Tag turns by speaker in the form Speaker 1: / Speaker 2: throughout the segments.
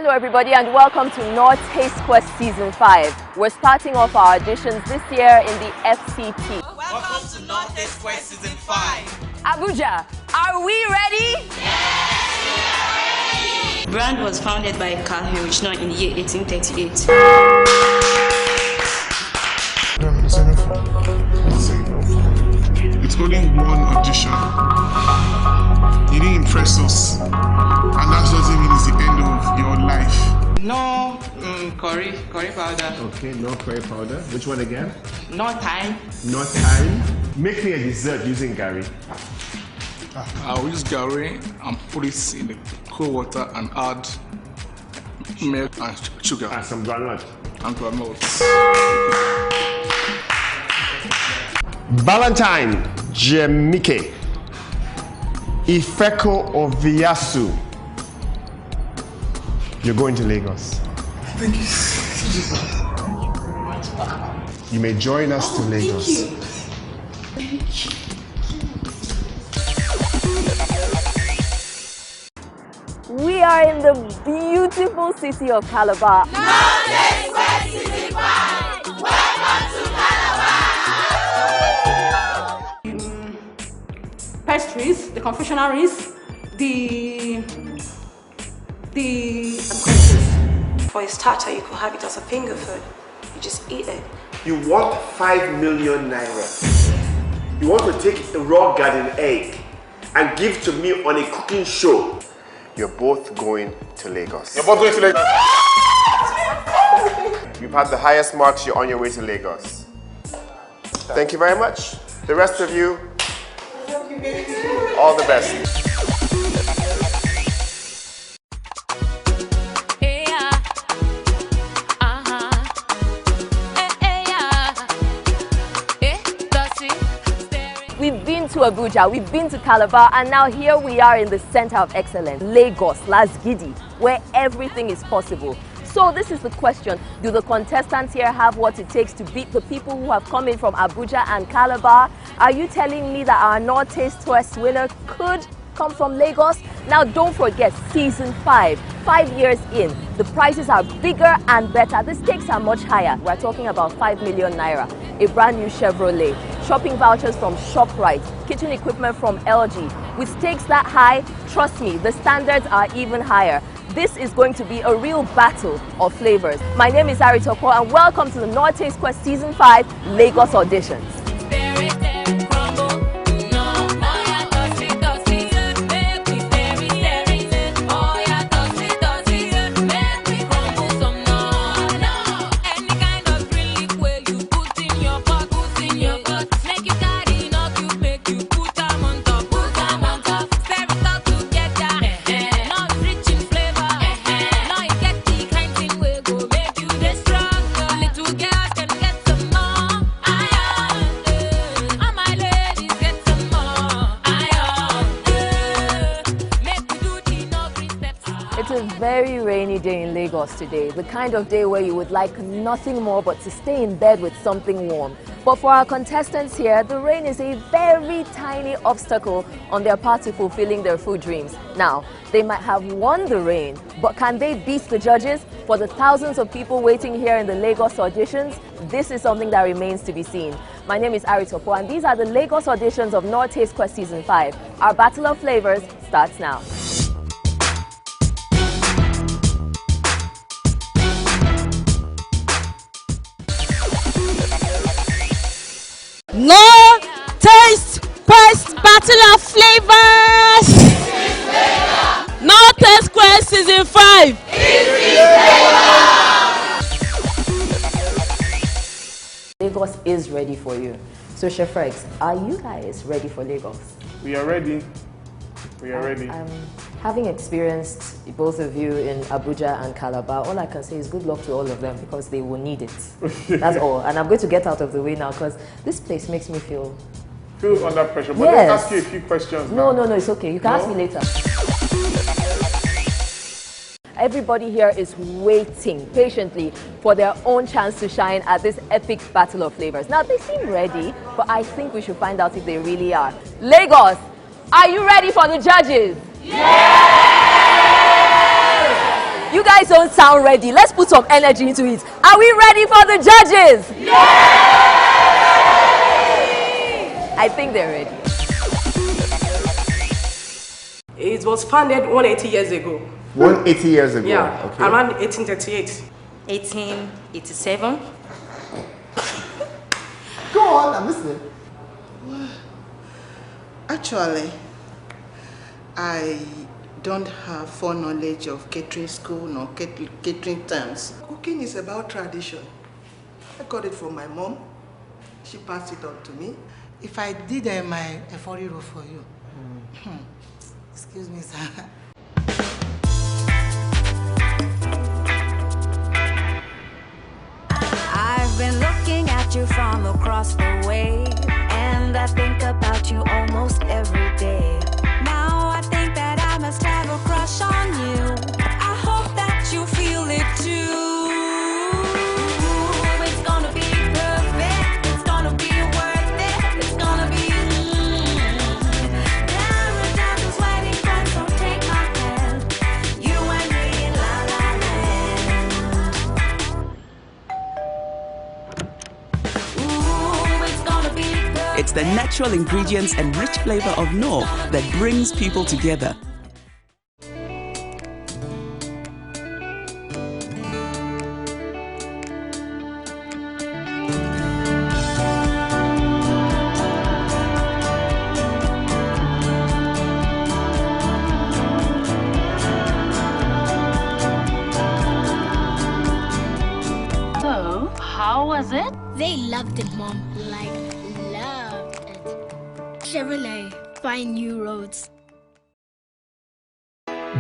Speaker 1: Hello everybody and welcome to Knorr Taste Quest Season 5. We're starting off our auditions this year in the FCT.
Speaker 2: Welcome to Knorr Taste Quest Season 5.
Speaker 1: Abuja, are we ready?
Speaker 2: Yes, we are ready!
Speaker 3: The brand was founded by Carl Schnorr in the year 1838.
Speaker 4: It's only one audition. You didn't impress us, and that doesn't mean it's the end of your life.
Speaker 2: No curry powder.
Speaker 5: Okay, no curry powder. Which one again?
Speaker 2: No thyme.
Speaker 5: No thyme. Make me a dessert using Gary.
Speaker 4: I'll use Gary and put it in the cold water and add milk and sugar.
Speaker 5: And some granite.
Speaker 4: And granules.
Speaker 5: Valentine Jemike Ifeko Oviasu. You're going to Lagos.
Speaker 4: Thank you.
Speaker 5: You may join us to Lagos.
Speaker 1: We are in the beautiful city of Calabar.
Speaker 2: Knorr Taste Quest Season 5. Welcome to Calabar.
Speaker 6: Pastries, the confectionaries, the
Speaker 3: For a starter, you could have it as a finger food. You just eat it.
Speaker 5: You want 5 million naira. You want to take a raw garden egg and give to me on a cooking show. You're both going to Lagos.
Speaker 4: You're both going to Lagos.
Speaker 5: You've had the highest marks. You're on your way to Lagos. Thank you very much. The rest of you, all the best.
Speaker 1: We've been to Abuja, we've been to Calabar, and now here we are in the center of excellence, Lagos, Lasgidi, where everything is possible. So this is the question, do the contestants here have what it takes to beat the people who have come in from Abuja and Calabar? Are you telling me that our Knorr Taste Quest winner could come from Lagos? Now don't forget, Season 5, 5 years in, the prices are bigger and better. The stakes are much higher. We're talking about 5 million naira, a brand new Chevrolet, shopping vouchers from ShopRite, kitchen equipment from LG. With stakes that high, trust me, the standards are even higher. This is going to be a real battle of flavors. My name is Ari Toko and welcome to the Knorr Taste Quest Season 5 Lagos Auditions. It's a very rainy day in Lagos today, the kind of day where you would like nothing more but to stay in bed with something warm. But for our contestants here, the rain is a very tiny obstacle on their path to fulfilling their food dreams. Now, they might have won the rain, but can they beat the judges? For the thousands of people waiting here in the Lagos auditions, this is something that remains to be seen. My name is Ari Topo and these are the Lagos auditions of Knorr Taste Quest Season 5. Our Battle of Flavors starts now.
Speaker 7: Knorr Taste Quest Battle of Flavors! Knorr Taste Quest Season 5!
Speaker 1: Lagos is ready for you. So Chef Rex, are you guys ready for Lagos?
Speaker 4: We are ready. We are ready.
Speaker 1: Having experienced both of you in Abuja and Calabar, all I can say is good luck to all of them because they will need it. That's all. And I'm going to get out of the way now because this place makes me feel
Speaker 4: Under pressure. But
Speaker 1: yes.
Speaker 4: Let's ask you a few questions
Speaker 1: No,
Speaker 4: now.
Speaker 1: it's okay. You can ask me later. Everybody here is waiting patiently for their own chance to shine at this epic battle of flavors. Now, they seem ready, but I think we should find out if they really are. Lagos, are you ready for the judges? Yes! You guys don't sound ready. Let's put some energy into it. Are we ready for the judges? Yeah! I think they're ready.
Speaker 6: It was founded 180 years ago.
Speaker 5: 180 years ago?
Speaker 6: Yeah,
Speaker 5: okay.
Speaker 6: around 1838.
Speaker 3: 1887.
Speaker 5: Go on, I'm listening.
Speaker 8: Actually, I don't have foreknowledge of catering school nor catering terms. Cooking is about tradition. I got it from my mom. She passed it on to me. If I did my efforiro for you, excuse me, sir.
Speaker 9: I've been looking at you from across the way, and I think about you almost every day. Now I think that I must have a crush on you. I hope that you feel it too. It's gonna be perfect. It's gonna be worth it. It's gonna be paradise is waiting for, so take my hand. You and me in la la land. It's gonna be perfect.
Speaker 10: It's the natural ingredients and rich flavor of Knorr that brings people together.
Speaker 11: So, how was it?
Speaker 12: They loved it, Mom. Like, loved it. Chevrolet, find new roads.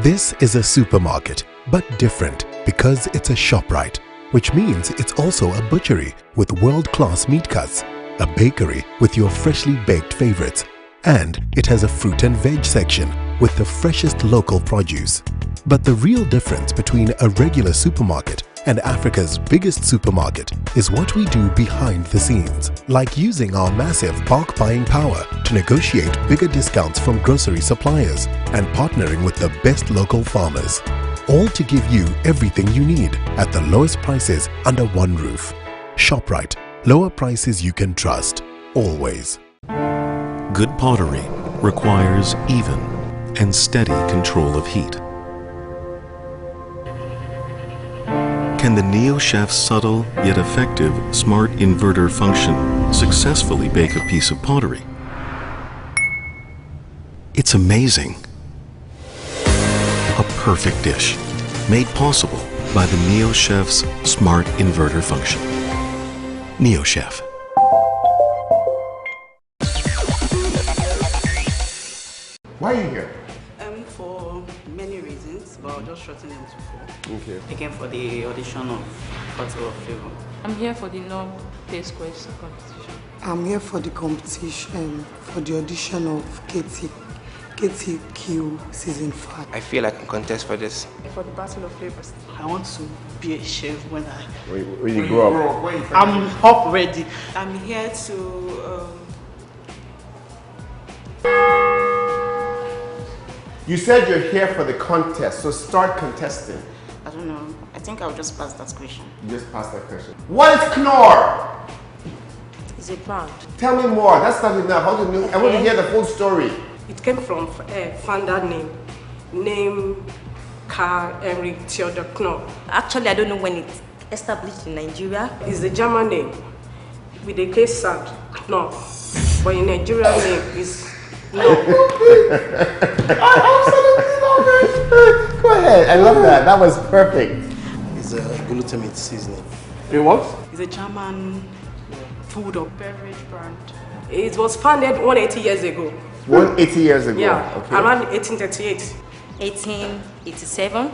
Speaker 13: This is a supermarket, but different because it's a ShopRite, which means it's also a butchery with world-class meat cuts, a bakery with your freshly baked favorites, and it has a fruit and veg section with the freshest local produce. But the real difference between a regular supermarket and Africa's biggest supermarket is what we do behind the scenes, like using our massive bulk buying power to negotiate bigger discounts from grocery suppliers and partnering with the best local farmers, all to give you everything you need at the lowest prices under one roof. ShopRite, lower prices you can trust, always.
Speaker 14: Good pottery requires even and steady control of heat. Can the Neo Chef's subtle yet effective smart inverter function successfully bake a piece of pottery? It's amazing. A perfect dish, made possible by the Neo Chef's smart inverter function. Neo Chef.
Speaker 5: Why are you here?
Speaker 8: For many reasons, but I'll just shorten them to 4.
Speaker 5: Okay.
Speaker 15: Again, for the audition of Bottle of Flavor.
Speaker 16: I'm here for the Knorr Taste Quest competition.
Speaker 8: I'm here for the competition, for the audition of KTQ Season 5.
Speaker 15: I feel I can contest for this.
Speaker 16: For the Battle of Flavors.
Speaker 8: I want to be a chef when
Speaker 5: you grow up.
Speaker 8: I'm up ready.
Speaker 3: I'm here to...
Speaker 5: You said you're here for the contest, so start contesting.
Speaker 3: I don't know. I think I'll just pass that question.
Speaker 5: You just passed that question. What is Knorr?
Speaker 3: It's a brand.
Speaker 5: Tell me more. That's not enough. How do you? I want to hear the full story.
Speaker 6: It came from founder name Karl Henrik Theodor Knorr.
Speaker 3: Actually, I don't know when it's established in Nigeria.
Speaker 6: It's the German name with the K sound, Knorr. But in Nigeria name is No.
Speaker 5: Go ahead. I love that. That was perfect.
Speaker 8: It's a glutamate seasoning.
Speaker 5: It what?
Speaker 6: It's a German food or beverage brand. It was founded 180 years ago.
Speaker 5: 180 years ago?
Speaker 6: Yeah,
Speaker 5: okay.
Speaker 6: around 1838.
Speaker 3: 1887.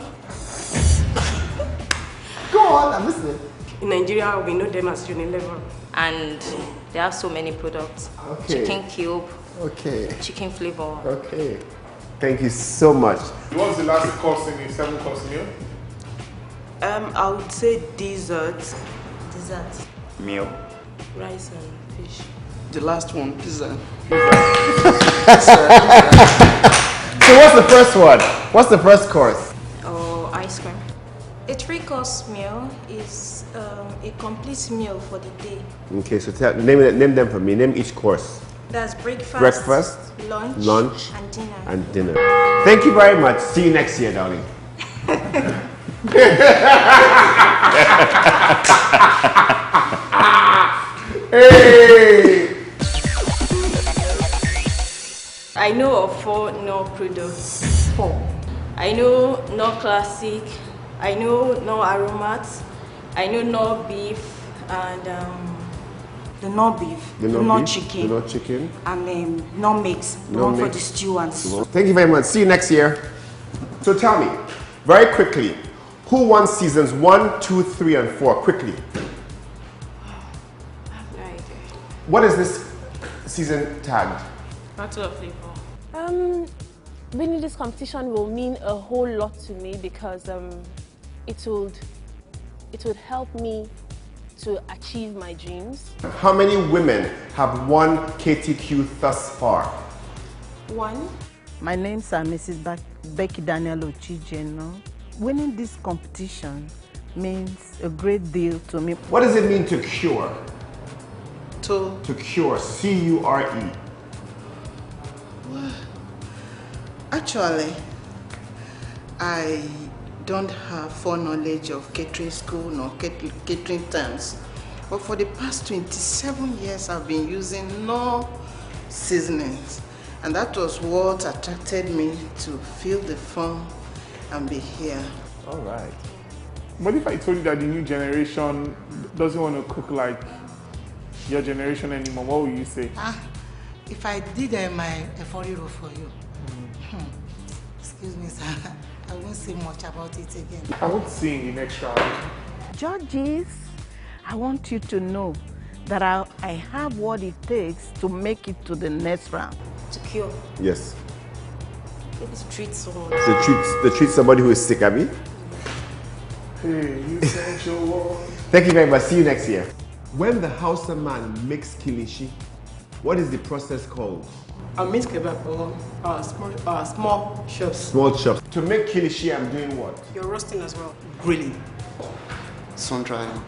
Speaker 5: Go on, I'm listening.
Speaker 6: In Nigeria, we know them as Unilever.
Speaker 3: And they have so many products.
Speaker 5: Okay.
Speaker 3: Chicken cube.
Speaker 5: Okay.
Speaker 3: Chicken flavor.
Speaker 5: Okay. Thank you so much.
Speaker 4: What's the last course in the 7-course meal?
Speaker 3: I would say dessert.
Speaker 15: Dessert. Meal.
Speaker 3: Rice and fish.
Speaker 8: The last one, pizza.
Speaker 5: So what's the first one? What's the first course?
Speaker 3: Oh, ice cream. 3-course meal is a complete meal for the day.
Speaker 5: Okay, so name them for me. Name each course.
Speaker 3: That's breakfast,
Speaker 5: lunch,
Speaker 3: and dinner.
Speaker 5: Thank you very much. See you next year, darling. Hey!
Speaker 6: I know of 4 Knorr products. 4. I know Knorr Classic, I know Knorr Aromat, I know Knorr Beef, and
Speaker 17: the Knorr Beef,
Speaker 5: the
Speaker 17: Knorr
Speaker 5: beef,
Speaker 17: Chicken,
Speaker 5: the Knorr Chicken,
Speaker 17: and Knorr Mix, the one for the stew and soup.
Speaker 5: Thank you very much. See you next year. So tell me, very quickly, who won seasons 1, 2, 3, and 4? Quickly.
Speaker 6: I have no idea.
Speaker 5: What is this season tagged?
Speaker 16: Battle of Flavor.
Speaker 18: Winning this competition will mean a whole lot to me because it would help me to achieve my dreams.
Speaker 5: How many women have won KTQ thus far?
Speaker 6: 1.
Speaker 8: My name's Mrs. Becky Daniel Ochijeno. Winning this competition means a great deal to me.
Speaker 5: What does it mean to cure?
Speaker 8: To
Speaker 5: cure, C-U-R-E.
Speaker 8: Actually, I don't have foreknowledge of catering school nor catering terms. But for the past 27 years, I've been using Knorr seasonings. And that was what attracted me to fill the form and be here.
Speaker 19: All right. What if I told you that the new generation doesn't want to cook like your generation anymore? What would you say?
Speaker 17: If I did my Eforiro for you, excuse me, sir, I won't say much about it again.
Speaker 19: I won't see in the next round.
Speaker 8: Judges, I want you to know that I have what it takes to make it to the next round.
Speaker 3: To cure.
Speaker 5: Yes.
Speaker 3: Maybe to treat someone.
Speaker 5: To treat somebody who is sick, Abby?
Speaker 19: Hey, you sent your word.
Speaker 5: Thank you very much. See you next year. When the Hausa man makes kilishi, what is the process called?
Speaker 6: I mix kebab or small chops.
Speaker 5: Small chops. To make kilishi, I'm doing what?
Speaker 6: You're roasting as well.
Speaker 15: Grilling. Sun drying.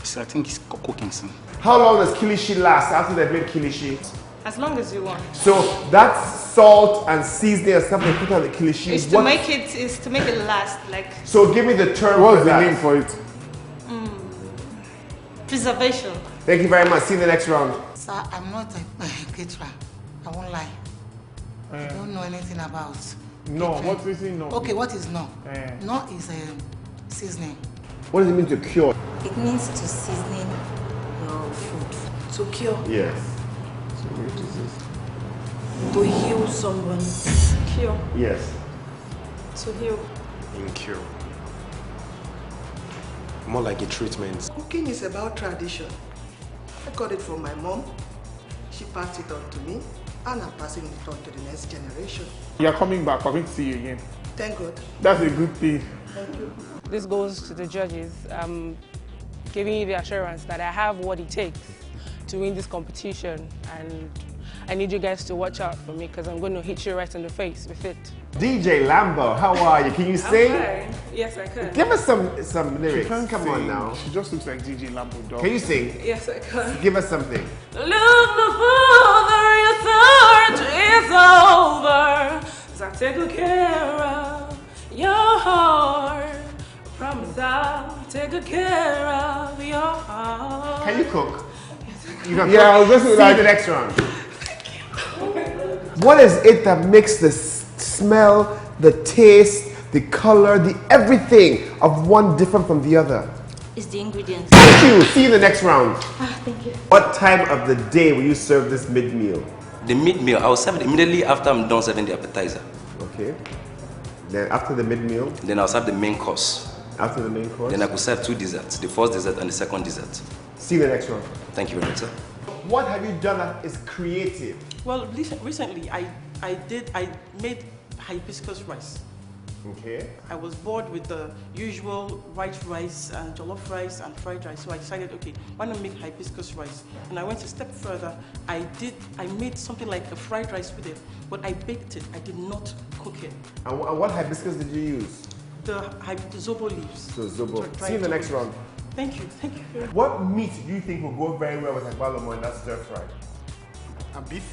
Speaker 15: So I think it's cooking soon.
Speaker 5: How long does kilishi last after they've made kilishi?
Speaker 6: As long as you want.
Speaker 5: So that's salt and seasoning and stuff they put on the kilishi.
Speaker 6: It's to make it last. Like.
Speaker 5: So give me the term.
Speaker 19: What's the name for it?
Speaker 6: Preservation.
Speaker 5: Thank you very much. See you in the next round.
Speaker 17: Sir, I'm not a caterer. I won't lie. I don't know anything about.
Speaker 19: No,
Speaker 17: catering.
Speaker 19: what is it? No.
Speaker 17: Okay, what is no? No is seasoning.
Speaker 5: What does it mean to cure?
Speaker 3: It means to seasoning your food. To cure.
Speaker 5: Yes.
Speaker 3: To heal someone.
Speaker 6: Cure.
Speaker 5: Yes.
Speaker 6: To heal.
Speaker 15: In cure. More like a treatment.
Speaker 8: Cooking is about tradition. I got it from my mom. She passed it on to me, and I'm passing it on to the next generation.
Speaker 19: You're coming back. We're going to see you again.
Speaker 8: Thank God.
Speaker 19: That's a good thing.
Speaker 8: Thank you.
Speaker 16: This goes to the judges. I'm giving you the assurance that I have what it takes to win this competition, and I need you guys to watch out for me because I'm going to hit you right in the face with it.
Speaker 5: DJ Lambo, how are you? Can you sing?
Speaker 16: Okay. Yes, I can.
Speaker 5: Give us some lyrics. Come on now.
Speaker 19: She just looks like DJ Lambo, dog.
Speaker 5: Can you sing?
Speaker 16: Yes, I can.
Speaker 5: Give us something.
Speaker 16: Look no further, your search is over. 'Cause I take good care of your heart. I promise I'll take good care of your heart.
Speaker 5: Can you cook?
Speaker 16: Yes, I can.
Speaker 5: I was just like the next round. What is it that makes the smell, the taste, the color, the everything of one different from the other?
Speaker 3: It's the ingredients.
Speaker 5: Thank you. See you in the next round.
Speaker 3: Thank you.
Speaker 5: What time of the day will you serve this mid-meal?
Speaker 20: The mid-meal, I will serve it immediately after I'm done serving the appetizer.
Speaker 5: Okay. Then after the mid-meal?
Speaker 20: Then I'll serve the main course.
Speaker 5: After the main course?
Speaker 20: Then I could serve 2 desserts, the first dessert and the second dessert.
Speaker 5: See you in the next round.
Speaker 20: Thank you very much, sir.
Speaker 5: What have you done that is creative?
Speaker 21: Well, recently I made hibiscus rice.
Speaker 5: Okay.
Speaker 8: I was bored with the usual white rice and jollof rice and fried rice, so I decided, okay, why not make hibiscus rice? And I went a step further. I made something like a fried rice with it, but I baked it. I did not cook it.
Speaker 5: And what hibiscus did you use?
Speaker 8: The zobo leaves.
Speaker 5: So zobo. See you in the next round.
Speaker 8: Thank you. Thank you.
Speaker 5: What meat do you think will go very well with agbalumo and that stir fry?
Speaker 15: Beef.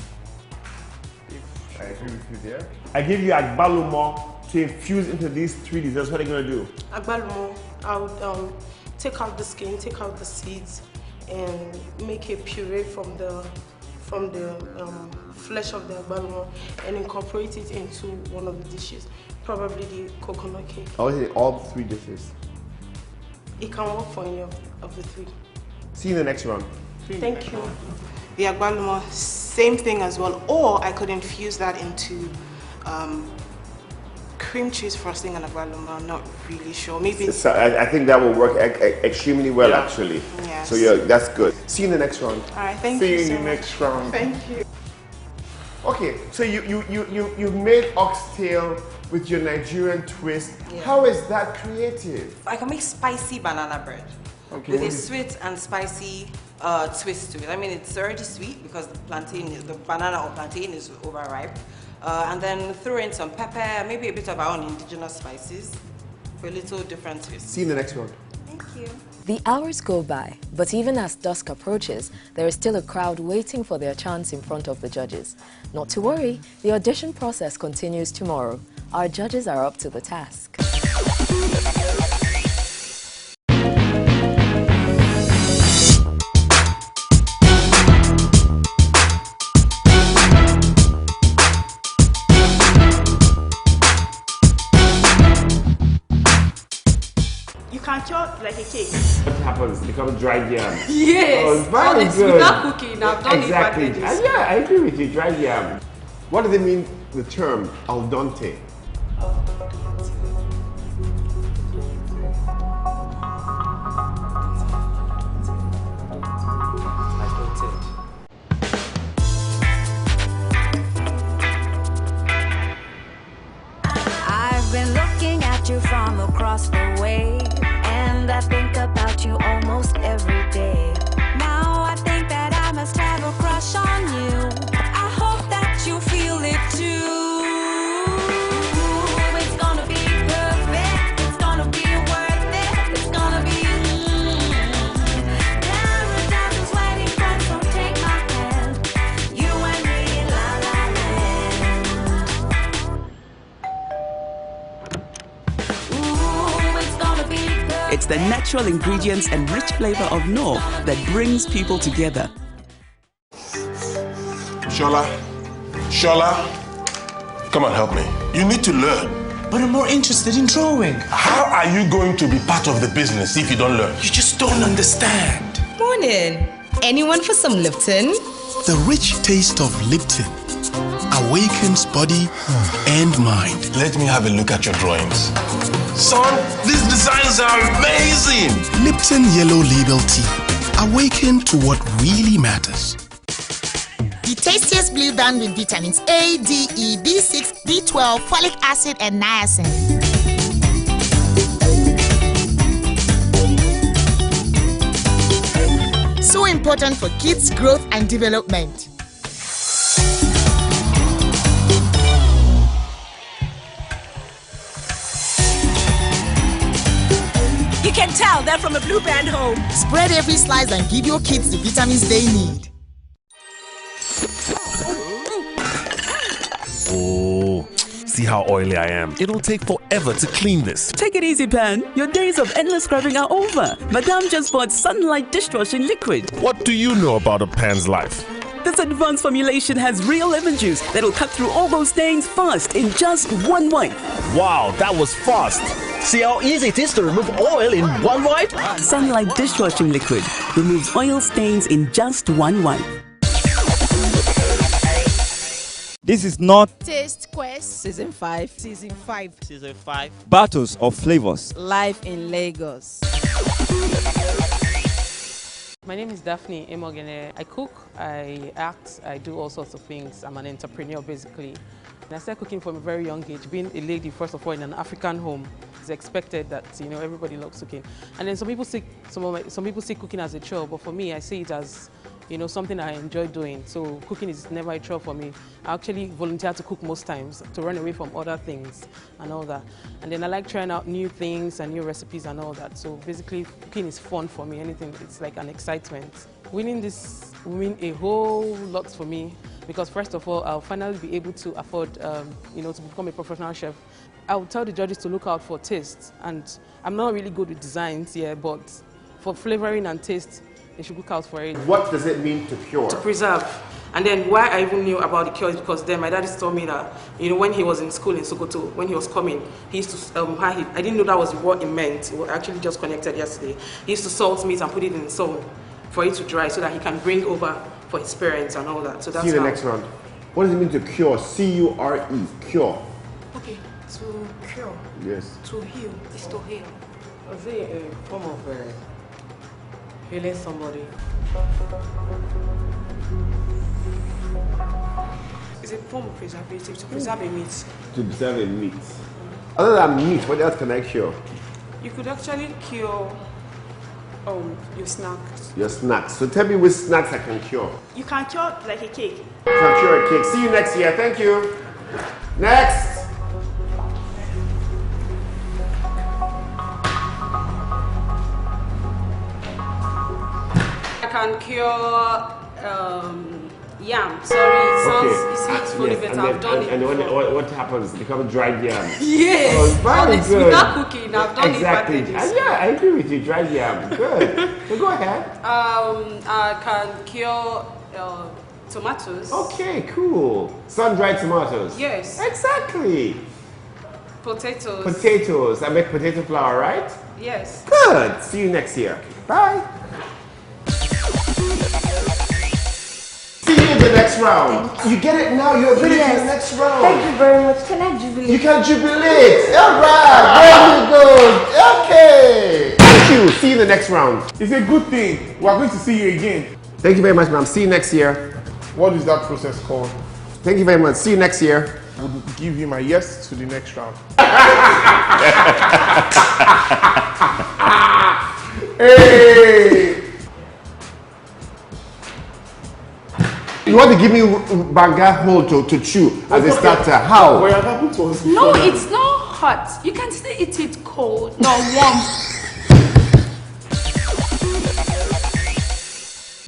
Speaker 5: I agree with you there. I give you agbalumo to infuse into these 3 desserts. What are you going to do?
Speaker 8: Agbalumo, I would take out the skin, take out the seeds, and make a puree from the flesh of the agbalumo and incorporate it into one of the dishes, probably the coconut cake.
Speaker 5: All 3 dishes.
Speaker 8: It can work for any of the 3.
Speaker 5: See you in the next round.
Speaker 8: Thank you. The agbalumo, same thing as well, or I could infuse that into cream cheese frosting and agbalumo. I'm not really sure. Maybe.
Speaker 5: So I think that will work extremely well, actually.
Speaker 8: Yes.
Speaker 5: So that's good. See you in the next round.
Speaker 8: All right, thank
Speaker 5: you.
Speaker 8: you.
Speaker 5: See you
Speaker 8: So
Speaker 5: in the
Speaker 8: much.
Speaker 5: next round.
Speaker 8: Thank you.
Speaker 5: Okay, so you made oxtail with your Nigerian twist.
Speaker 3: Yeah.
Speaker 5: How is that creative?
Speaker 3: I can make spicy banana bread with a sweet and spicy twist to it. I mean, it's already sweet because the banana or plantain is overripe. And then throw in some pepper, maybe a bit of our own indigenous spices for a little different twist.
Speaker 5: See you in the next round.
Speaker 3: Thank you.
Speaker 1: The hours go by, but even as dusk approaches, there is still a crowd waiting for their chance in front of the judges. Not to worry, the audition process continues tomorrow. Our judges are up to the task.
Speaker 6: Can chop like a cake.
Speaker 5: What happens? It becomes dried yam.
Speaker 6: Yes.
Speaker 5: Oh, very good.
Speaker 6: Without cooking, I've done
Speaker 5: exactly.
Speaker 6: it.
Speaker 5: Yeah, I agree with you. Dried yam. What does it mean? The term al dente.
Speaker 9: I've been looking at you from across the way, and I think about you almost every day. Now I think that I must have a crush on you. I hope that you feel it too. It's gonna be perfect. It's gonna be worth it. It's gonna be paradise is waiting for us, so take my hand. You and me in la la land.
Speaker 10: It's the natural ingredients and rich flavor of Knorr that brings people together.
Speaker 21: Shola, come and help me. You need to learn.
Speaker 22: But I'm more interested in drawing.
Speaker 21: How are you going to be part of the business if you don't learn?
Speaker 22: You just don't understand.
Speaker 23: Morning. Anyone for some Lipton?
Speaker 24: The rich taste of Lipton awakens body and mind.
Speaker 21: Let me have a look at your drawings. Son, these designs are amazing!
Speaker 24: Lipton Yellow Label Tea. Awaken to what really matters.
Speaker 7: The tastiest blue band with vitamins A, D, E, B6, B12, folic acid, and niacin. So important for kids' growth and development. You can tell they're from a blue band home. Spread every slice and give your kids the vitamins they need.
Speaker 25: Oh, see how oily I am. It'll take forever to clean this.
Speaker 10: Take it easy, Pan. Your days of endless scrubbing are over. Madame just bought Sunlight dishwashing liquid.
Speaker 25: What do you know about a Pan's life?
Speaker 10: This advanced formulation has real lemon juice that'll cut through all those stains fast in just one wipe.
Speaker 25: Wow, that was fast.
Speaker 26: See how easy it is to remove oil in one wipe?
Speaker 10: Sunlight dishwashing liquid removes oil stains in just one wipe.
Speaker 27: This is not
Speaker 28: Taste Quest
Speaker 29: Season 5.
Speaker 28: Season 5.
Speaker 29: Season 5.
Speaker 27: Battles of Flavors.
Speaker 29: Live in Lagos.
Speaker 30: My name is Daphne Emogene. I cook, I act, I do all sorts of things. I'm an entrepreneur basically. I started cooking from a very young age. Being a lady, first of all, in an African home, it's expected that everybody loves cooking. And then some people see cooking as a chore, but for me, I see it as something I enjoy doing. So cooking is never a chore for me. I actually volunteer to cook most times to run away from other things and all that. And then I like trying out new things and new recipes and all that. So basically, cooking is fun for me. Anything, it's like an excitement. Winning this will mean a whole lot for me because first of all, I'll finally be able to afford, to become a professional chef. I would tell the judges to look out for taste, and I'm not really good with designs here, but for flavoring and taste, they should look out for it.
Speaker 5: What does it mean to cure?
Speaker 30: To preserve. And then why I even knew about the cure is because then my dad told me that, when he was in school in Sokoto, when he was coming, he used to, I didn't know that was what it meant. It was actually just connected yesterday. He used to salt meat and put it in salt for it to dry so that he can bring over for his parents and all that. So that's
Speaker 5: See you in the next round. What does it mean to cure? C-U-R-E, cure.
Speaker 30: Okay, to cure.
Speaker 5: Yes.
Speaker 30: To heal. It's to heal. Is it a form of healing somebody? It's a form of preservative, to preserve a meat.
Speaker 5: To preserve a meat. Other than meat, what else can I cure?
Speaker 30: You could actually cure your snacks.
Speaker 5: Your snacks. So tell me which snacks I can cure.
Speaker 30: You can cure like a cake.
Speaker 5: You can cure a cake. See you next year. Thank you. Next.
Speaker 30: I can cure yam. Sorry, it sounds funny, but I've done it.
Speaker 5: And what happens? It becomes dried yam.
Speaker 30: Yes.
Speaker 5: Oh, very good.
Speaker 30: Without cooking, I've done
Speaker 5: exactly.
Speaker 30: it.
Speaker 5: Exactly. Yeah, I agree with you. Dried yam. Good. So go ahead.
Speaker 30: I can cure tomatoes.
Speaker 5: Okay, cool. Sun-dried tomatoes.
Speaker 30: Yes.
Speaker 5: Exactly.
Speaker 30: Potatoes.
Speaker 5: Potatoes. I make potato flour, right?
Speaker 30: Yes.
Speaker 5: Good. See you next year. Bye. See you in the next round. You get it now. You're ready for the next round.
Speaker 2: Thank you very much. Can I jubilate?
Speaker 5: You can jubilate. All right. Very good. Okay. Thank you. See you in the next round.
Speaker 21: It's a good thing. We are going to see you again.
Speaker 5: Thank you very much, ma'am. See you next year.
Speaker 21: What is that process called?
Speaker 5: Thank you very much. See you next year.
Speaker 21: We'll give you my yes to the next round. Hey!
Speaker 5: You want to give me banga hole to chew as a starter? How?
Speaker 21: What happened to us?
Speaker 4: No, it's not hot. You can still eat it cold, not warm.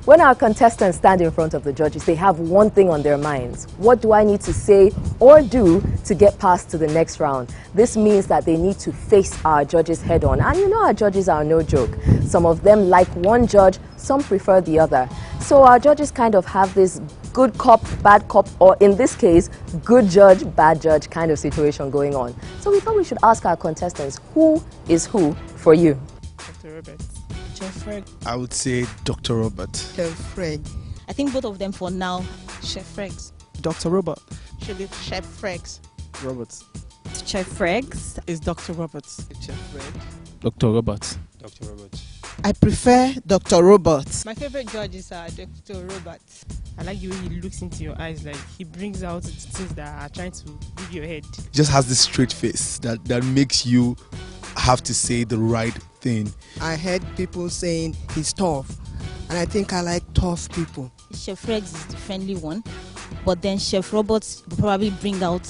Speaker 1: When our contestants stand in front of the judges, they have one thing on their minds. What do I need to say or do to get past to the next round? This means that they need to face our judges head on. And our judges are no joke. Some of them like one judge, some prefer the other. So our judges kind of have this good cop, bad cop, or in this case, good judge, bad judge kind of situation going on. So we thought we should ask our contestants, who is who for you?
Speaker 29: Dr. Robert.
Speaker 2: Chef Fred.
Speaker 24: I would say Dr. Robert.
Speaker 2: Chef Fred.
Speaker 11: I think both of them for now.
Speaker 2: Chef Freg's.
Speaker 24: Dr. Robert.
Speaker 2: Should be Chef Freg's.
Speaker 24: Robert.
Speaker 11: Chef Freg's.
Speaker 29: Is Dr. Robert.
Speaker 2: Chef Fred.
Speaker 24: Dr. Robert.
Speaker 15: Dr. Robert.
Speaker 2: I prefer Dr. Robert.
Speaker 4: My favorite judges are Dr. Robert.
Speaker 29: I like the way he looks into your eyes, like he brings out the things that are trying to leave your head.
Speaker 24: Just has this straight face that makes you have to say the right thing.
Speaker 8: I heard people saying he's tough, and I think I like tough people.
Speaker 11: Chef Freg's is the friendly one, but then Chef Roberts will probably bring out,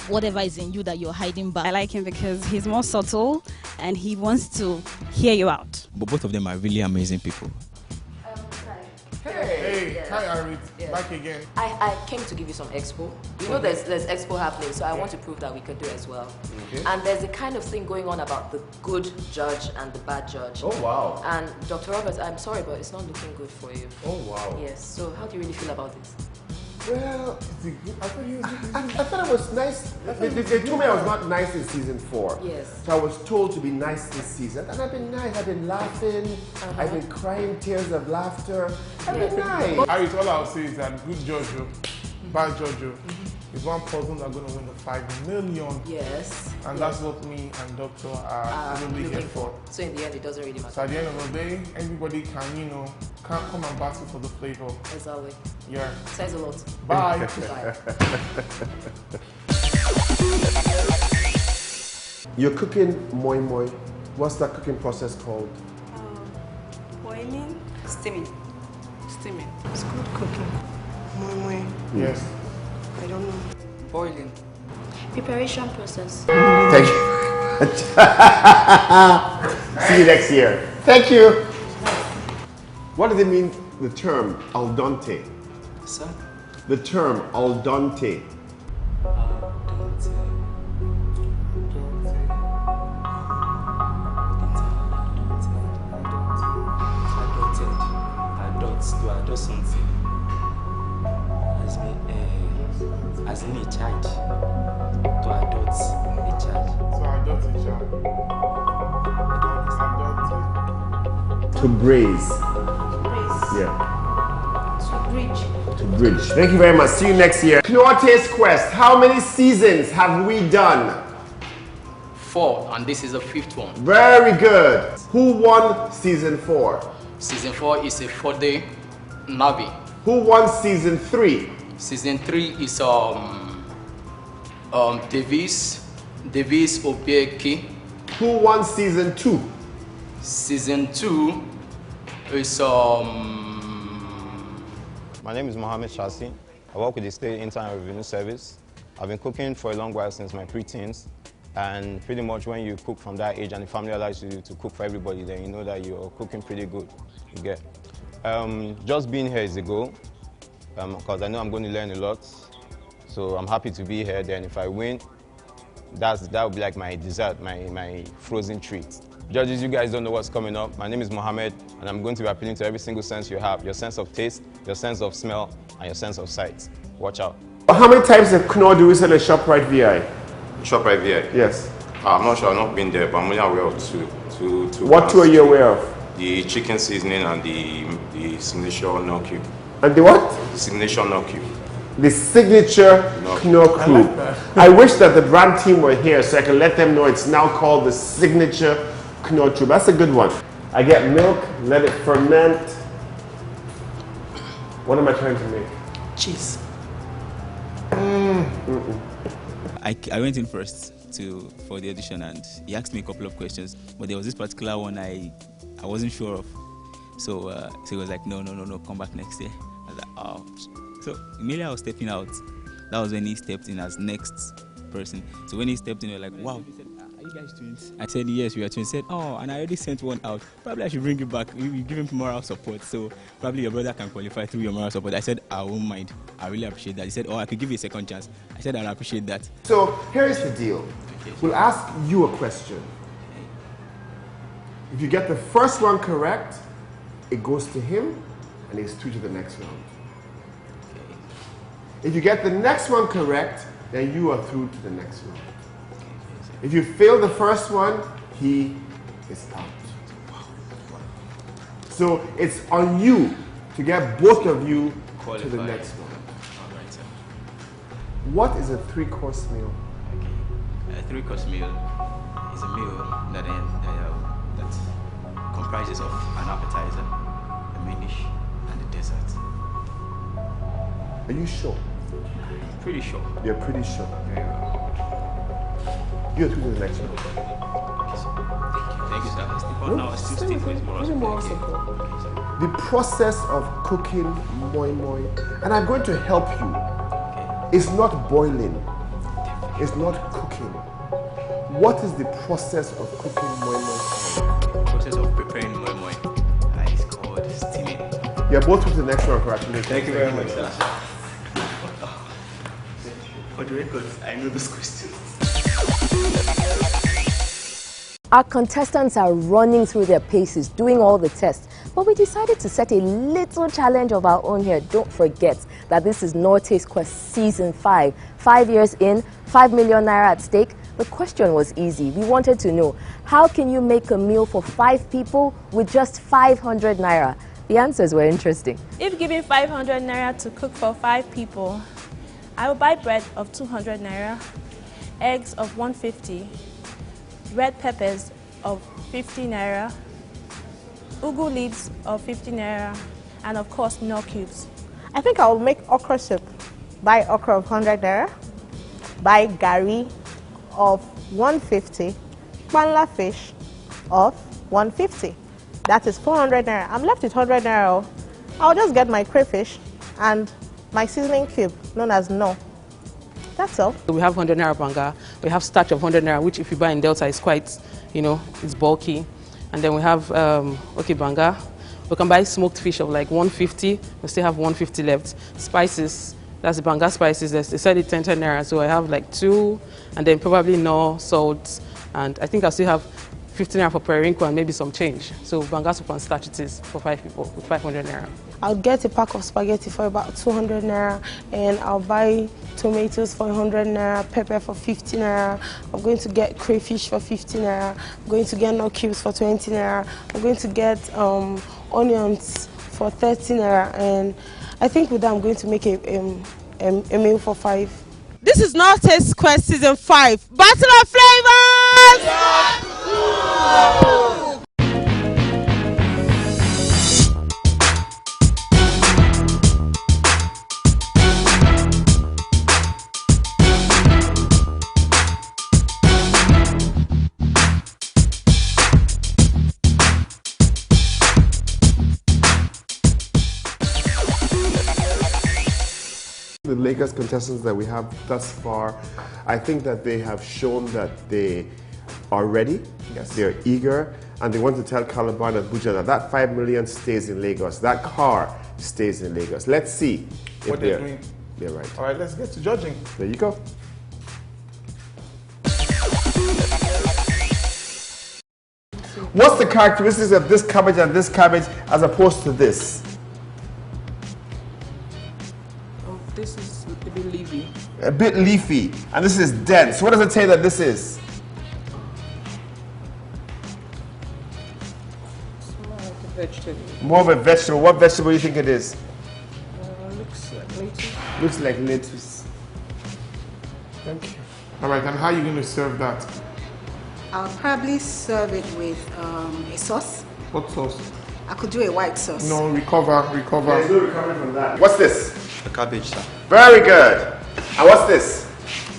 Speaker 11: whatever is in you that you're hiding back.
Speaker 12: I like him because he's more subtle and he wants to hear you out.
Speaker 13: But both of them are really amazing people.
Speaker 21: Hey, hi Arit, back again.
Speaker 1: I came to give you some expo. There's expo happening, so I want to prove that we could do as well.
Speaker 21: Okay.
Speaker 1: And there's a kind of thing going on about the good judge and the bad judge.
Speaker 21: Oh wow.
Speaker 1: And Dr. Roberts, I'm sorry, but it's not looking good for you.
Speaker 21: Oh wow.
Speaker 1: Yes, so how do you really feel about this?
Speaker 5: Well, I thought it was nice. They told me I was not nice in season 4.
Speaker 1: Yes.
Speaker 5: So I was told to be nice this season. And I've been nice. I've been laughing. I've been crying tears of laughter. I've been nice.
Speaker 21: Arit, all I'll say is that good Jojo, bad Jojo, is one person that's going to win the 5 million.
Speaker 1: Yes.
Speaker 21: And that's what me and Doctor are really here for.
Speaker 1: So in the end, it doesn't really matter.
Speaker 21: So at the end of the day, everybody can, Come and battle for the flavor.
Speaker 1: Exactly.
Speaker 21: Yeah.
Speaker 1: Says a lot.
Speaker 21: Bye.
Speaker 1: Bye.
Speaker 5: You're cooking moi moi. What's that cooking process called?
Speaker 4: Boiling, steaming. Steaming.
Speaker 8: It's good cooking. Moi moi.
Speaker 5: Yes.
Speaker 8: I don't know.
Speaker 4: Boiling.
Speaker 3: Preparation process.
Speaker 5: Thank you. See you next year. Thank you. What does it mean, the term al dente?
Speaker 15: Sir?
Speaker 5: The term al dente.
Speaker 15: To adult something as in a child. To adult a child.
Speaker 21: So adult a child.
Speaker 5: To braise. Yeah.
Speaker 3: To bridge.
Speaker 5: To bridge. Thank you very much. See you next year. Knorr Taste Quest. How many seasons have we done?
Speaker 6: 4, and this is the 5th one.
Speaker 5: Very good. Who won season 4?
Speaker 6: Season 4 is a 4-day Navi.
Speaker 5: Who won season 3?
Speaker 6: Season 3 is Davis Obieke.
Speaker 5: Who won season 2?
Speaker 6: Season 2 is
Speaker 9: My name is Mohammed Shasi. I work with the State Internal Revenue Service. I've been cooking for a long while since my pre-teens. And pretty much when you cook from that age and the family allows you to cook for everybody, then you know that you're cooking pretty good. You get. Just being here is a goal, because I know I'm going to learn a lot. So I'm happy to be here. Then if I win, that would be like my dessert, my frozen treat. Judges, you guys don't know what's coming up. My name is Mohammed, and I'm going to be appealing to every single sense you have. Your sense of taste, your sense of smell, and your sense of sight. Watch out.
Speaker 5: How many times at Knorr do we sell a ShopRite VI?
Speaker 9: ShopRite VI?
Speaker 5: Yes.
Speaker 9: I'm not sure, I've not been there, but I'm only aware of two.
Speaker 5: What two are you aware of?
Speaker 9: The chicken seasoning and the signature Knorr cube.
Speaker 5: And the what?
Speaker 9: The signature Knorr cube.
Speaker 5: The signature Knorr cube. I wish that the brand team were here so I can let them know it's now called the signature Knorr cube. That's a good one. I get milk, let it ferment. What am I trying to make?
Speaker 8: Cheese.
Speaker 13: I went in first for the audition, and he asked me a couple of questions, but there was this particular one I wasn't sure of. So he was like, no, come back next year. I was like, oh. So immediately I was stepping out. That was when he stepped in as next person. So when he stepped in, we were like, wow. He said, are you guys twins? I said, yes, we are twins. He said, oh, and I already sent one out. Probably I should bring you back. You give him moral support. So probably your brother can qualify through your moral support. I said, I won't mind. I really appreciate that. He said, oh, I could give you a second chance. I said, I'll appreciate that.
Speaker 5: So here's the deal. We'll ask you a question. If you get the first one correct, it goes to him and he's through to the next round. If you get the next one correct, then you are through to the next round. If you fail the first one, he is out. So it's on you to get both of you to the next one. What is a 3-course meal?
Speaker 13: A 3-course meal is a meal that comprises of an appetizer, a main dish, and a dessert.
Speaker 5: Are you sure?
Speaker 13: I'm pretty sure.
Speaker 5: You're pretty sure?
Speaker 13: Very well.
Speaker 5: You're through to the next one.
Speaker 13: Thank you, sir. Now I still stick with moral support.
Speaker 5: The process of cooking moi moi, and I'm going to help you. It's not boiling. It's not cooking. What is the process of cooking moi moi?
Speaker 13: The process of preparing moi moi is called steaming.
Speaker 5: You're both to the next one, congratulations.
Speaker 13: Thank you very much, sir. For the record, I know this question.
Speaker 1: Our contestants are running through their paces, doing all the tests. But we decided to set a little challenge of our own here. Don't forget that this is Knorr Taste Quest Season 5. 5 years in, 5 million naira at stake. The question was easy. We wanted to know, how can you make a meal for 5 people with just 500 naira? The answers were interesting.
Speaker 14: If given 500 naira to cook for 5 people, I will buy bread of 200 naira, eggs of 150, red peppers of 50 naira, ugu leaves of 50 naira, and of course Knorr cubes.
Speaker 28: I think I will make okra soup. Buy okra of 100 naira. Buy gari of 150. Panla fish of 150. That is 400 naira. I'm left with 100 naira. I'll just get my crayfish and my seasoning cube known as Knorr. That's all.
Speaker 30: We have 100 naira banga. We have starch of 100 naira, which if you buy in Delta is quite, it's bulky. And then we have banga. We can buy smoked fish of like 150. We still have 150 left. Spices, that's the banga spices. They said it 10 naira, so I have like 2, and then probably Knorr, salt, and I think I still have 15 naira for periwinkle and maybe some change. So banga soup and starch it is for 5 people with 500 naira.
Speaker 28: I'll get a pack of spaghetti for about 200 naira, and I'll buy tomatoes for 100 naira, pepper for 50 naira. I'm going to get crayfish for 50 naira. I'm going to get Knorr cubes for 20 naira. I'm going to get onions for 30 naira, and I think with that I'm going to make a meal for 5.
Speaker 2: This is Knorr Taste Quest Season 5. Battle of Flavors!
Speaker 5: The Lagos contestants that we have thus far, I think that they have shown that they are ready, yes, they're eager, and they want to tell Calabar and Abuja that 5 million stays in Lagos, that car stays in Lagos. Let's see if
Speaker 21: what they're doing.
Speaker 5: They're right.
Speaker 21: All right, let's get to judging.
Speaker 5: There you go. What's the characteristics of this cabbage and this cabbage as opposed to this?
Speaker 30: This is a bit leafy.
Speaker 5: A bit leafy, and this is dense. What does it say that this is?
Speaker 30: It's more like a vegetable.
Speaker 5: More of a vegetable. What vegetable do you think it is?
Speaker 30: Looks like lettuce.
Speaker 5: Looks like lettuce.
Speaker 21: Thank you. All right, and how are you going to serve that?
Speaker 8: I'll probably serve it with a sauce.
Speaker 21: What sauce?
Speaker 8: I could do a white sauce.
Speaker 21: No, recover.
Speaker 5: There's no recovering from that. What's this?
Speaker 15: The cabbage, sir.
Speaker 5: Very good. And what's this?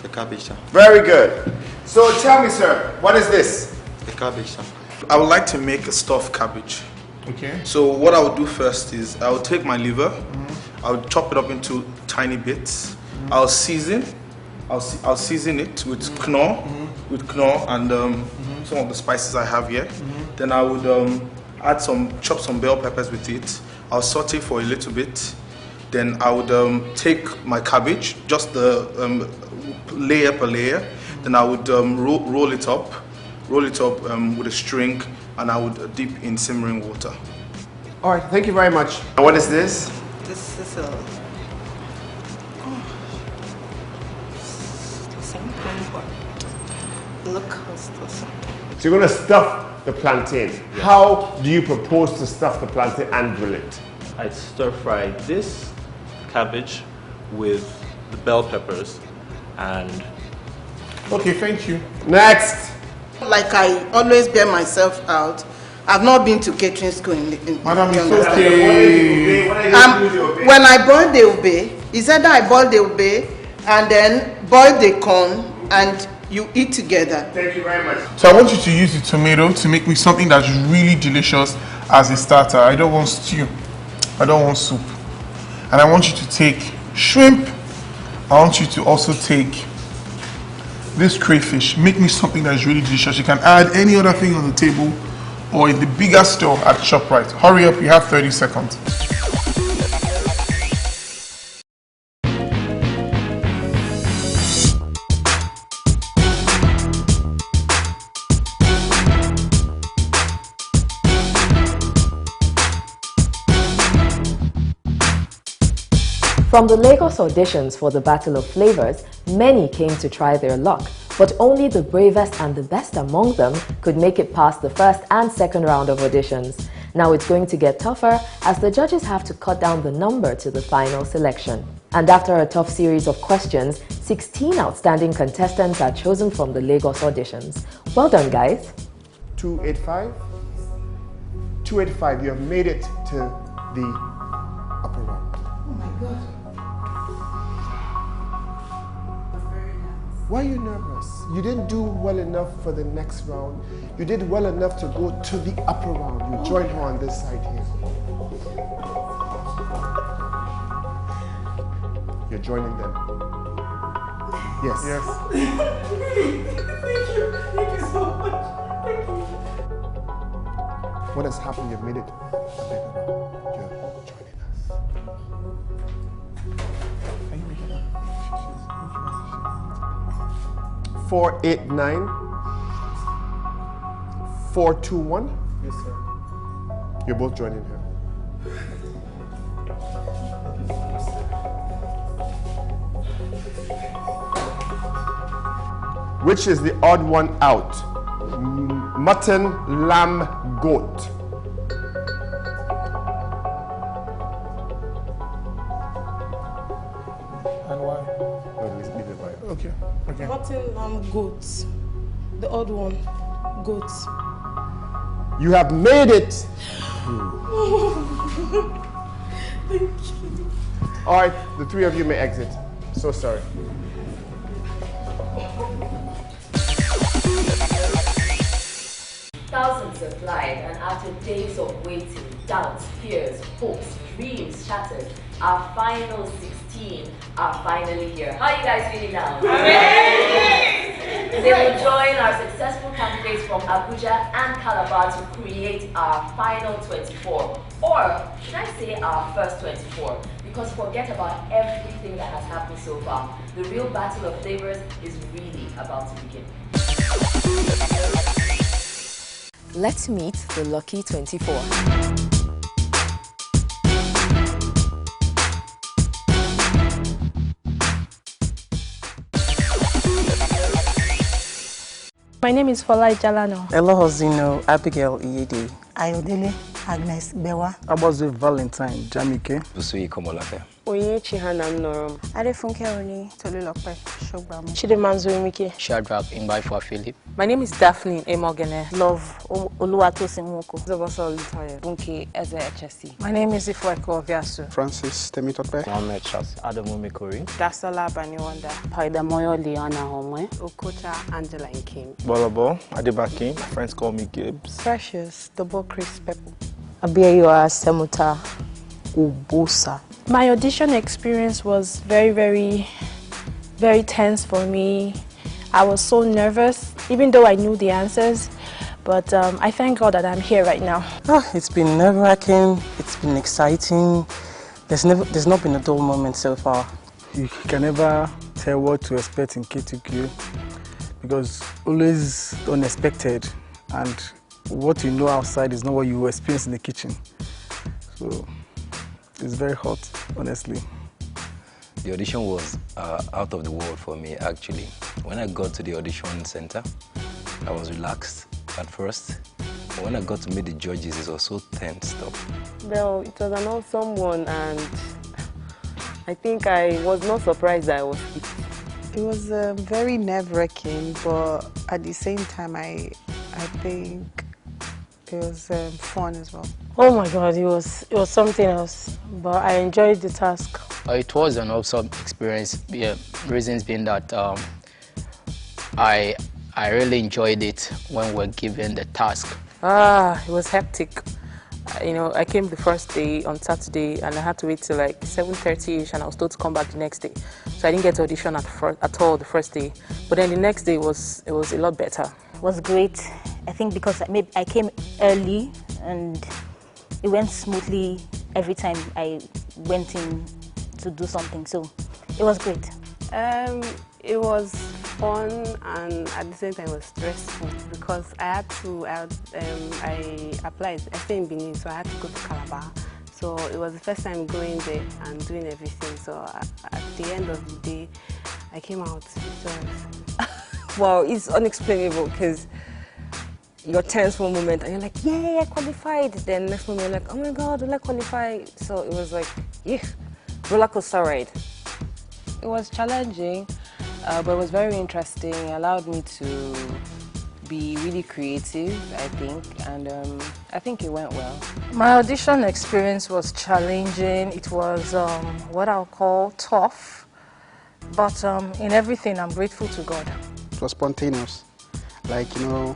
Speaker 15: The cabbage, sir.
Speaker 5: Very good. So tell me, sir, what is this?
Speaker 15: The cabbage, sir.
Speaker 7: I would like to make a stuffed cabbage.
Speaker 21: Okay.
Speaker 7: So what I would do first is I will take my liver, I will chop it up into tiny bits. I'll season. I'll season it with Knorr, and some of the spices I have here. Then I would chop some bell peppers with it. I'll saute for a little bit. Then I would take my cabbage, just the layer per layer. Then I would roll it up with a string, and I would dip in simmering water.
Speaker 5: All right, thank you very much. And what is this?
Speaker 8: This is the same thing, but look what's this.
Speaker 5: So you're going to stuff the plantain.
Speaker 15: Yes.
Speaker 5: How do you propose to stuff the plantain and grill it?
Speaker 16: I'd stir fry this cabbage with the bell peppers and...
Speaker 21: Okay, thank you.
Speaker 5: Next.
Speaker 8: Like I always bear myself out, I've not been to catering school in
Speaker 21: Madam, it's okay.
Speaker 8: When I boil the ube, is either I boil the ube and then boil the corn and you eat together.
Speaker 5: Thank you very much.
Speaker 21: So I want you to use the tomato to make me something that's really delicious as a starter. I don't want stew. I don't want soup. And I want you to take shrimp. I want you to also take this crayfish. Make me something that's really delicious. You can add any other thing on the table or in the bigger store at ShopRite. Hurry up, you have 30 seconds.
Speaker 1: From the Lagos auditions for the Battle of Flavors, many came to try their luck, but only the bravest and the best among them could make it past the first and second round of auditions. Now it's going to get tougher as the judges have to cut down the number to the final selection. And after a tough series of questions, 16 outstanding contestants are chosen from the Lagos auditions. Well done, guys.
Speaker 5: 285? 285, you have made it to the Why are you nervous? You didn't do well enough for the next round. You did well enough to go to the upper round. You join her on this side here. You're joining them. Yes.
Speaker 21: Yes.
Speaker 4: Thank you. Thank you so much. Thank you.
Speaker 5: What has happened? You've made it a bigger round. You're joining us. 489 421.
Speaker 21: Yes, sir.
Speaker 5: You're both joining her. Which is the odd one out? Mutton, lamb, goat.
Speaker 21: And why?
Speaker 5: No, leave it by.
Speaker 21: Okay. Okay.
Speaker 28: Mutton, goats. The odd one, goats.
Speaker 5: You have made it.
Speaker 28: Thank you.
Speaker 5: All right, the three of you may exit. So sorry.
Speaker 1: Thousands applied, and after days of waiting, doubts, fears, hopes, dreams shattered, our final 16 are finally here. How are you guys feeling now? They will join our successful candidates from Abuja and Calabar to create our final 24. Or should I say our first 24? Because forget about everything that has happened so far. The real battle of flavors is really about to begin. Let's meet the lucky 24.
Speaker 14: My name is Fola Jalano.
Speaker 10: Elohozino Abigail Iyede.
Speaker 17: Ayodele Agnes Bewa.
Speaker 10: Abazu Valentine Jamike.
Speaker 15: Usui Komolafe.
Speaker 28: Onyechi Hanam Norum.
Speaker 17: Adefunke Oni Tolulope Shogbamu.
Speaker 28: Chidemanzo Emike.
Speaker 15: Shadrach Imbaifwa Philip.
Speaker 30: My name is Daphne Emogene.
Speaker 17: Love Oluwatosin Nwoko.
Speaker 30: Zabasa Olutayo. Bunki Eze HSC.
Speaker 10: My name is Ifweko Oviasu.
Speaker 9: Francis Temitope.
Speaker 15: Mohamed Chas. Adamu Mikori.
Speaker 30: Dasola Baniwanda.
Speaker 17: Paidamoyo Liana Homwe.
Speaker 30: Okocha Angela Nkim.
Speaker 9: Bolabo Adebaki. My friends call me Gibbs.
Speaker 28: Precious, Double Chris Pepple. Abiyayoa Semuta Ubusa.
Speaker 14: My audition experience was very tense for me. I was so nervous, even though I knew the answers. But I thank God that I'm here right now.
Speaker 10: It's been nerve-wracking. It's been exciting. There's not been a dull moment so far. You can never tell what to expect in K2Q because always unexpected, and what you know outside is not what you experience in the kitchen. So it's very hot, honestly.
Speaker 15: The audition was out of the world for me, actually. When I got to the audition center, I was relaxed at first. But when I got to meet the judges, it was so tensed up.
Speaker 28: Well, it was an awesome one, and I think I was not surprised that I was picked.
Speaker 17: It was very nerve-wracking, but at the same time, I think it was fun as well.
Speaker 28: Oh my God, it was something else, but I enjoyed the task.
Speaker 15: It was an awesome experience, reasons being that I really enjoyed it when we were given the task.
Speaker 30: It was hectic. I came the first day on Saturday and I had to wait till like 7:30ish and I was told to come back the next day. So I didn't get to audition at all the first day. But then the next day it was a lot better.
Speaker 11: It was great. I think because I came early and it went smoothly every time I went in to do something. So it was great.
Speaker 18: It was fun and at the same time it was stressful because I applied, I stay in Benin, so I had to go to Calabar. So it was the first time going there and doing everything. So at the end of the day, I came out victorious.
Speaker 28: Wow, it's unexplainable because you're tense for a moment and you're like, yeah, I qualified. Then next moment you're like, oh my God, will I qualify? So it was like, yeah, roller coaster ride.
Speaker 30: It was challenging, but it was very interesting. It allowed me to be really creative, I think, and I think it went well.
Speaker 12: My audition experience was challenging. It was what I'll call tough, but in everything I'm grateful to God.
Speaker 10: It was spontaneous, like, you know,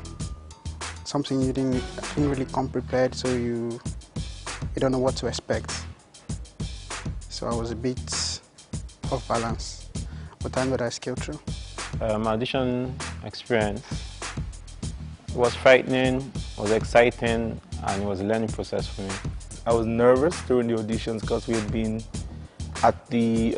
Speaker 10: something you didn't really come prepared, so you don't know what to expect. So I was a bit off balance, but thank God I scaled through.
Speaker 9: My audition experience was frightening, was exciting, and it was a learning process for me.
Speaker 7: I was nervous during the auditions because we had been at the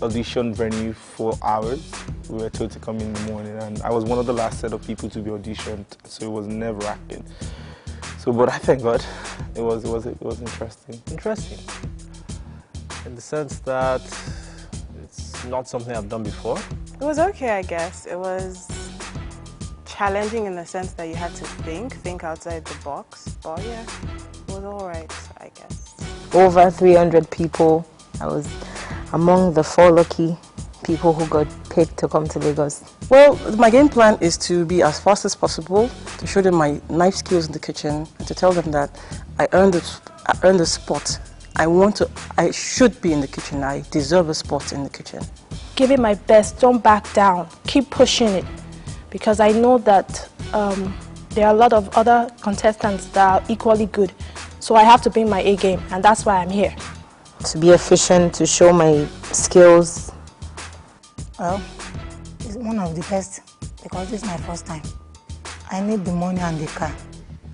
Speaker 7: audition venue for hours. We were told to come in the morning, and I was one of the last set of people to be auditioned, so it was nerve-wracking. But I thank God, it was interesting.
Speaker 19: Interesting, in the sense that it's not something I've done before.
Speaker 18: It was okay, I guess. It was challenging in the sense that you had to think outside the box. But yeah, it was all right, I guess.
Speaker 12: Over 300 people. I was among the 4 lucky people who got picked to come to Lagos.
Speaker 10: Well, my game plan is to be as fast as possible, to show them my knife skills in the kitchen, and to tell them that I earned a spot. I should be in the kitchen. I deserve a spot in the kitchen.
Speaker 14: Give it my best, don't back down, keep pushing it, because I know that there are a lot of other contestants that are equally good. So I have to bring my A game, and that's why I'm here.
Speaker 12: To be efficient, to show my skills.
Speaker 20: Well, it's one of the best because this is my first time. I need the money and the car.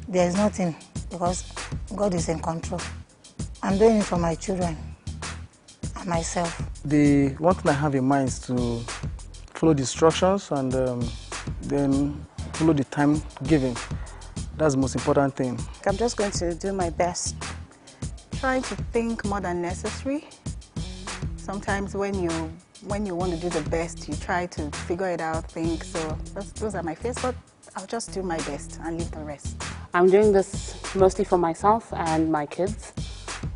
Speaker 20: There is nothing because God is in control. I'm doing it for my children and myself.
Speaker 10: The one thing I have in mind is to follow the instructions and then follow the time given. That's the most important thing.
Speaker 20: I'm just going to do my best. Trying to think more than necessary. Sometimes when you want to do the best, you try to figure it out, think. So those are my fears, but I'll just do my best and leave the rest.
Speaker 18: I'm doing this mostly for myself and my kids.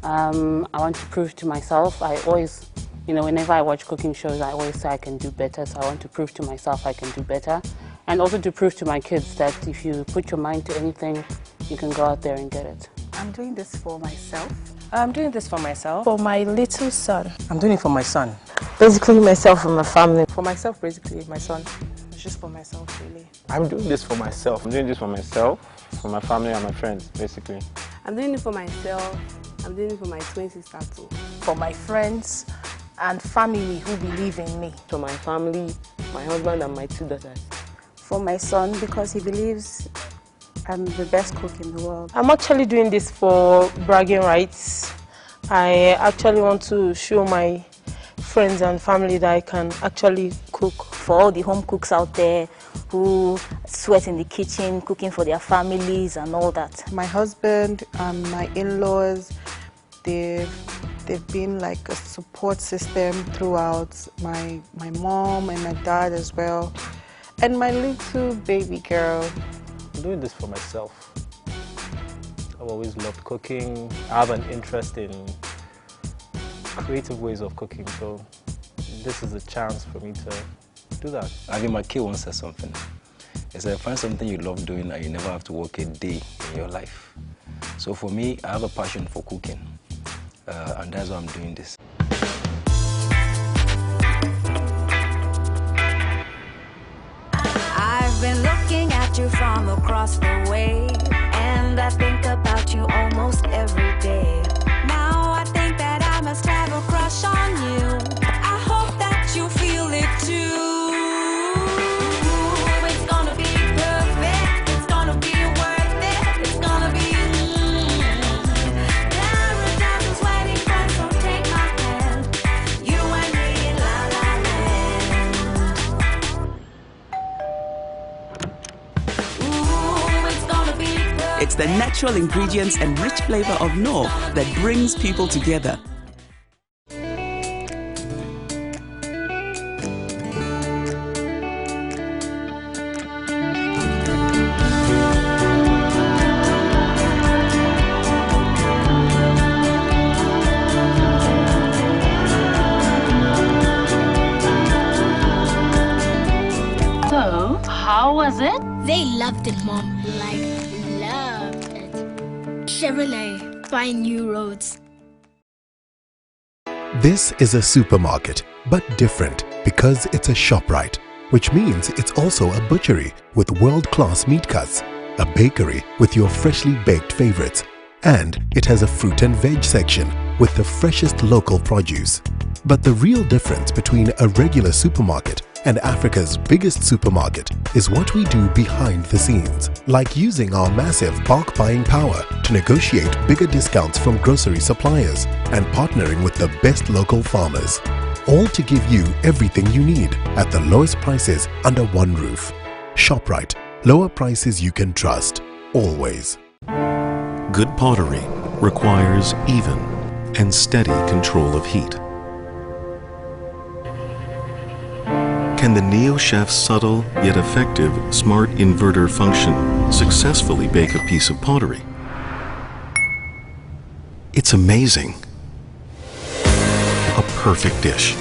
Speaker 18: I want to prove to myself. I always, whenever I watch cooking shows, I always say I can do better. So I want to prove to myself I can do better. And also to prove to my kids that if you put your mind to anything, you can go out there and get it.
Speaker 20: I'm doing this for myself.
Speaker 12: I'm doing this for myself.
Speaker 14: For my little son.
Speaker 10: I'm doing it for my son.
Speaker 12: Basically myself and my family. For myself, basically, my son. It's just for myself, really.
Speaker 9: I'm doing this for myself. I'm doing this for myself, for my family and my friends, basically.
Speaker 18: I'm doing it for myself. I'm doing it for my twin sister too.
Speaker 12: For my friends and family who believe in me.
Speaker 18: For my family, my husband and my 2 daughters.
Speaker 20: For my son because he believes I'm the best cook in the world.
Speaker 14: I'm actually doing this for bragging rights. I actually want to show my friends and family that I can actually cook.
Speaker 11: For all the home cooks out there who sweat in the kitchen, cooking for their families and all that.
Speaker 17: My husband and my in-laws, they've been like a support system throughout. My mom and my dad as well. And my little baby girl.
Speaker 19: I'm doing this for myself. I've always loved cooking. I have an interest in creative ways of cooking, so this is a chance for me to do that.
Speaker 15: I mean, my kid once said something. He said, find something you love doing and you never have to work a day in your life. So for me, I have a passion for cooking, and that's why I'm doing this.
Speaker 22: I've been looking at you from across the way, and I think about you almost every day. Now I think that I must have a crush on you. I hope that you feel it too. It's gonna be perfect. It's gonna be worth it. It's gonna be paradise waiting for. So take my hand. You and me in la la land.
Speaker 23: It's the natural ingredients and rich flavor of Knorr that brings people together.
Speaker 24: So, how was it?
Speaker 25: They loved it, Mom. Like, loved it.
Speaker 2: Chevrolet. Find new roads.
Speaker 3: This is a supermarket, but different because it's a ShopRite, which means it's also a butchery with world-class meat cuts, a bakery with your freshly baked favorites, and it has a fruit and veg section with the freshest local produce. But the real difference between a regular supermarket and Africa's biggest supermarket is what we do behind the scenes, like using our massive bulk buying power to negotiate bigger discounts from grocery suppliers and partnering with the best local farmers, all to give you everything you need at the lowest prices under one roof. ShopRite, lower prices you can trust, always.
Speaker 6: Good pottery requires even and steady control of heat. Can the Neo Chef's subtle yet effective smart inverter function successfully bake a piece of pottery? It's amazing. A perfect dish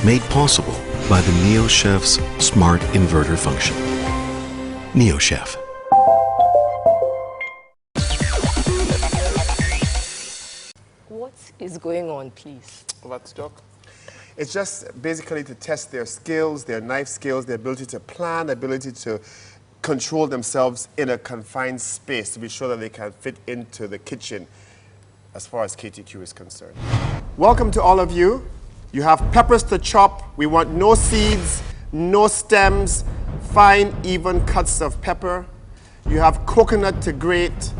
Speaker 6: made possible by the Neo Chef's smart inverter function. Neo Chef.
Speaker 1: What is going on, please?
Speaker 5: Let's talk. It's just basically to test their skills, their knife skills, their ability to plan, ability to control themselves in a confined space to be sure that they can fit into the kitchen as far as KTQ is concerned. Welcome to all of you. You have peppers to chop. We want no seeds, no stems, fine, even cuts of pepper. You have coconut to grate,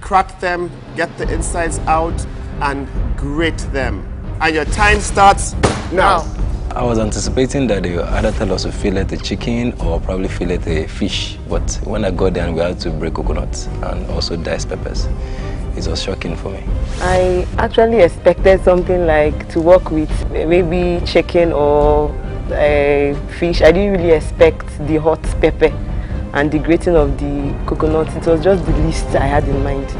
Speaker 5: crack them, get the insides out, and grate them. And your time starts now.
Speaker 15: I was anticipating that they would either tell us to fillet the chicken or probably fillet the fish. But when I got there, we had to break coconuts and also dice peppers. It was shocking for me.
Speaker 8: I actually expected something like to work with maybe chicken or fish. I didn't really expect the hot pepper and the grating of the coconut. It was just the least I had in mind.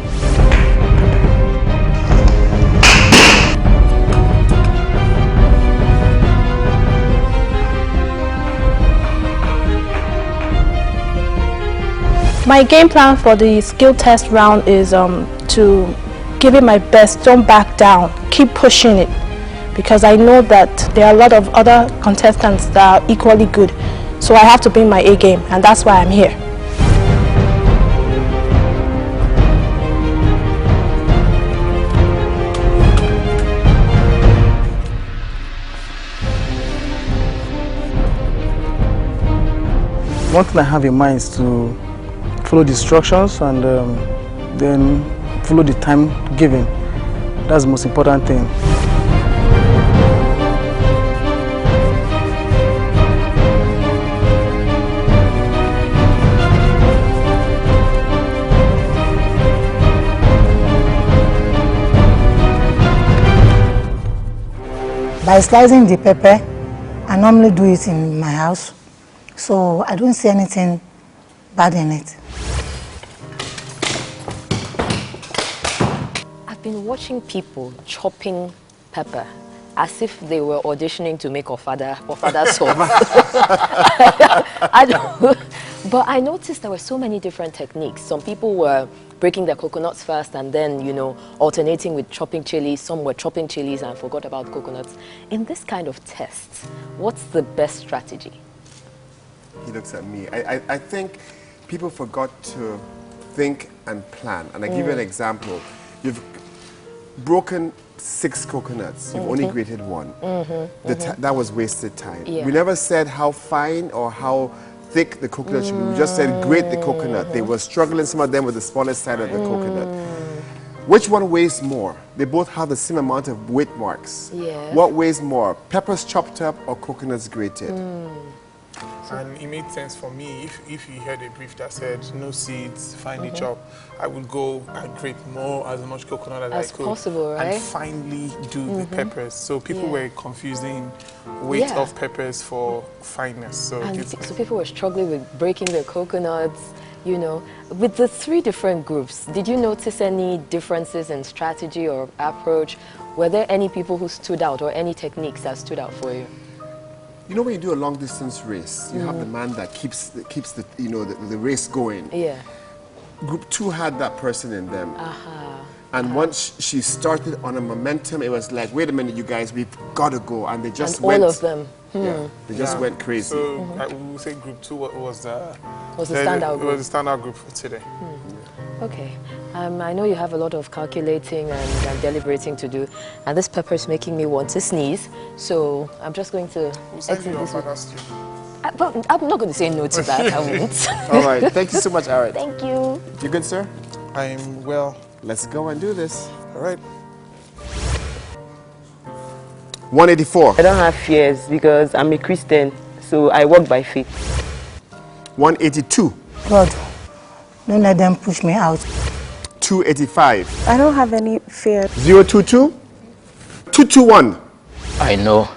Speaker 14: My game plan for the skill test round is to give it my best, don't back down, keep pushing it, because I know that there are a lot of other contestants that are equally good, so I have to bring my A game, and that's why I'm here.
Speaker 10: One thing I have in mind is to follow the instructions and then follow the time given. That's the most important thing.
Speaker 20: By slicing the pepper, I normally do it in my house, so I don't see anything bad in it.
Speaker 1: I've been watching people chopping pepper as if they were auditioning to make Ofada sauce. I don't, but I noticed there were so many different techniques. Some people were breaking their coconuts first and then, you know, alternating with chopping chilies. Some were chopping chilies and forgot about coconuts. In this kind of test, what's the best strategy?
Speaker 5: He looks at me. I think people forgot to think and plan. And I give you an example. You've broken 6 coconuts. You've only grated 1. That was wasted time.
Speaker 1: Yeah.
Speaker 5: We never said how fine or how thick the coconut should be. We just said grate the coconut. They were struggling, some of them with the smallest side of the coconut. Which one weighs more? They both have the same amount of weight marks.
Speaker 1: Yeah.
Speaker 5: What weighs more? Peppers chopped up or coconuts grated?
Speaker 21: And it made sense for me. If you heard a brief that said no seeds, finely chop, I would go and grate more, as much coconut as I could.
Speaker 1: Possible, right?
Speaker 21: And finely do the peppers. So people were confusing weight of peppers for fineness. So,
Speaker 1: so people were struggling with breaking their coconuts, you know. With the 3 different groups, did you notice any differences in strategy or approach? Were there any people who stood out or any techniques that stood out for you?
Speaker 5: You know, when you do a long distance race, you have the man that keeps the you know the race going.
Speaker 1: Yeah.
Speaker 5: Group 2 had that person in them. And once she started on a momentum, it was like, wait a minute, you guys, we've got to go. And they just
Speaker 1: and
Speaker 5: went.
Speaker 1: all of them.
Speaker 5: Yeah, they just went crazy.
Speaker 21: So we would say group 2 was the
Speaker 1: standout group.
Speaker 21: It was the standout group for today.
Speaker 1: Okay. I know you have a lot of calculating and deliberating to do, and this pepper is making me want to sneeze. So I'm just going to exit this. But I'm not going to say no to that. I won't.
Speaker 5: All right. Thank you so much, Aaron.
Speaker 1: Thank you.
Speaker 5: You good, sir?
Speaker 21: I'm well.
Speaker 5: Let's go and do this.
Speaker 21: All right.
Speaker 5: 184.
Speaker 8: I don't have fears because I'm a Christian, so I walk by faith.
Speaker 5: 182.
Speaker 20: God, don't let them push me out.
Speaker 5: 285.
Speaker 17: I don't have any fear.
Speaker 5: 022. 221.
Speaker 4: I know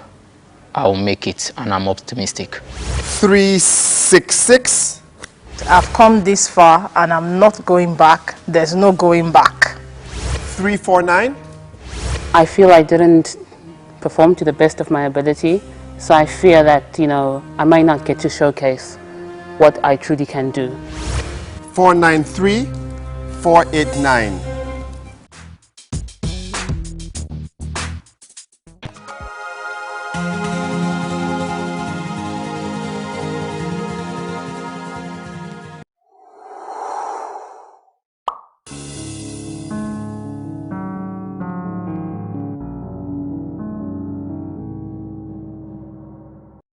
Speaker 4: I'll make it, and I'm optimistic.
Speaker 5: 366.
Speaker 12: I've come this far and I'm not going back. There's no going back.
Speaker 5: 349.
Speaker 18: I feel I didn't perform to the best of my ability, so I fear that, you know, I might not get to showcase what I truly can do.
Speaker 5: 493. 489.